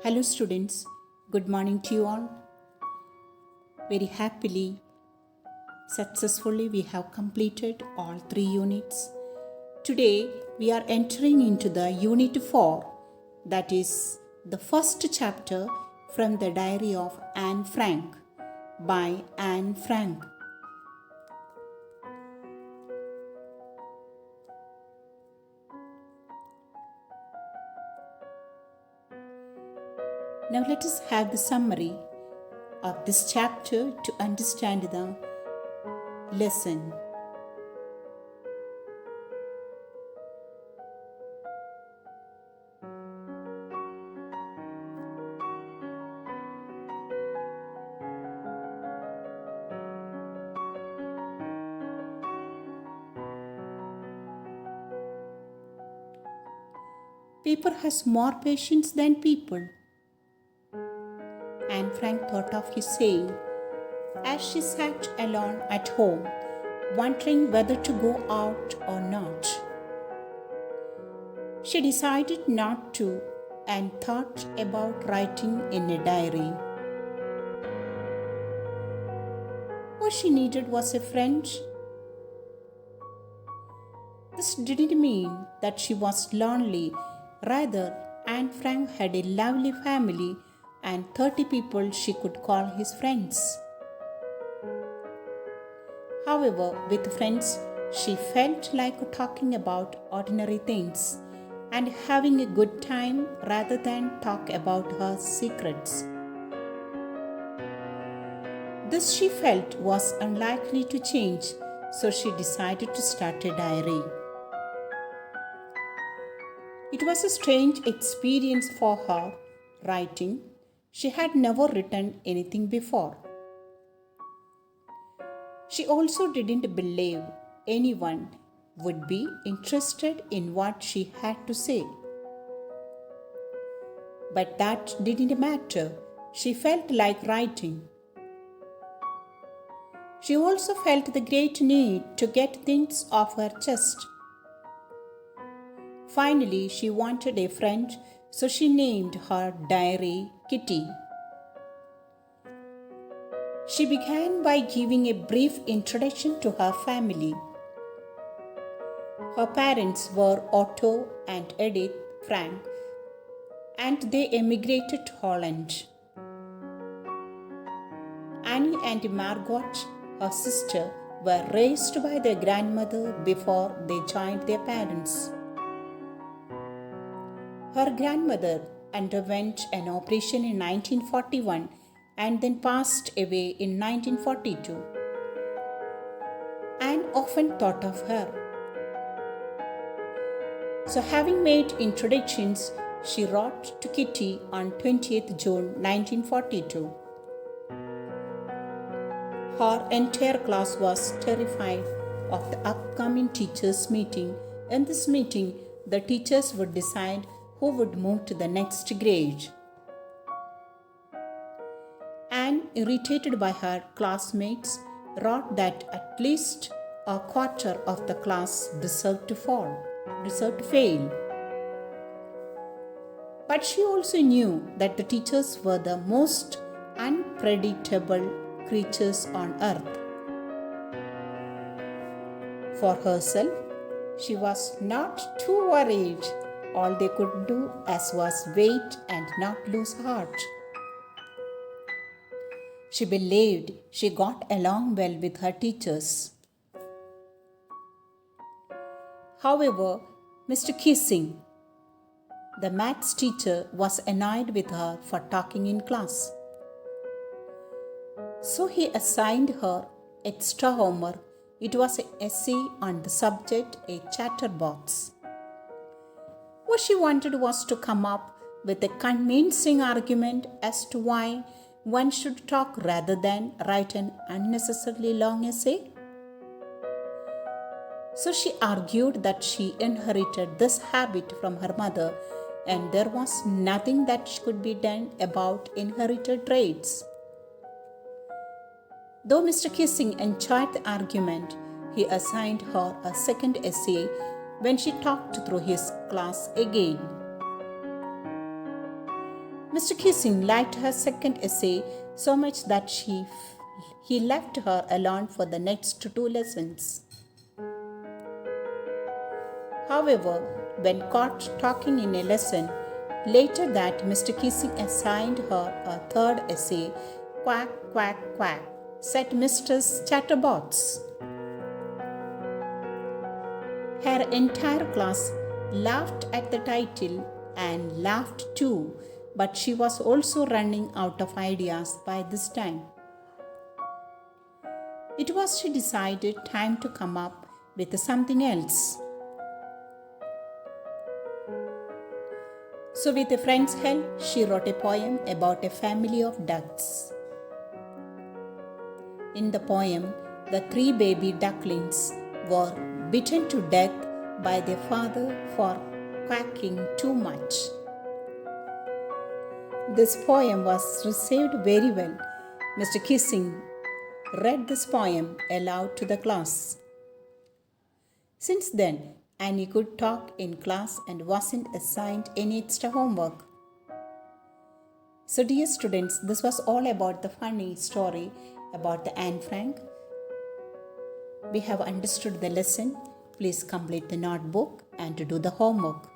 Hello, students. Good morning to you all. Very happily, successfully, we have completed all 3 units. Today, we are entering into the Unit 4, that is, the first chapter from the Diary of Anne Frank by Anne Frank. Now, let us have the summary of this chapter to understand the lesson. Paper has more patience than people. Anne Frank thought of his saying as she sat alone at home, wondering whether to go out or not. She decided not to and thought about writing in a diary. What she needed was a friend. This didn't mean that she was lonely. Rather, Anne Frank had a lovely family and 30 people she could call his friends. However, with friends, she felt like talking about ordinary things and having a good time rather than talk about her secrets. This she felt was unlikely to change, so she decided to start a diary. It was a strange experience for her, writing. She had never written anything before. She also didn't believe anyone would be interested in what she had to say. But that didn't matter. She felt like writing. She also felt the great need to get things off her chest. Finally, she wanted a friend, so she named her diary Kitty. She began by giving a brief introduction to her family. Her parents were Otto and Edith Frank, and they emigrated to Holland. Annie and Margot, her sister, were raised by their grandmother before they joined their parents. Her grandmother underwent an operation in 1941 and then passed away in 1942. Anne often thought of her. So, having made introductions, she wrote to Kitty on 20th June 1942. Her entire class was terrified of the upcoming teachers' meeting. In this meeting, the teachers would decide who would move to the next grade. Anne, irritated by her classmates, wrote that at least a quarter of the class deserved to fail. But she also knew that the teachers were the most unpredictable creatures on earth. For herself, she was not too worried. All they could do was wait and not lose heart. She believed she got along well with her teachers. However, Mr. Kissing, the maths teacher, was annoyed with her for talking in class. So he assigned her extra homework. It was an essay on the subject, a chatterbox. What she wanted was to come up with a convincing argument as to why one should talk rather than write an unnecessarily long essay. So she argued that she inherited this habit from her mother and there was nothing that could be done about inherited traits. Though Mr. Kissing enjoyed the argument, he assigned her a second essay when she talked through his class again. Mr. Kissing liked her second essay so much that he left her alone for the next two lessons. However, when caught talking in a lesson, later that Mr. Kissing assigned her a third essay, quack, quack, quack, said Mrs. Chatterbox. Her entire class laughed at the title and laughed too, but she was also running out of ideas by this time. It was, she decided, time to come up with something else. So with a friend's help, she wrote a poem about a family of ducks. In the poem, the 3 baby ducklings were bitten to death by their father for quacking too much. This poem was received very well. Mr. Kissing read this poem aloud to the class. Since then, Annie could talk in class and wasn't assigned any extra homework. So dear students, this was all about the funny story about the Anne Frank. We have understood the lesson. Please complete the notebook and to do the homework.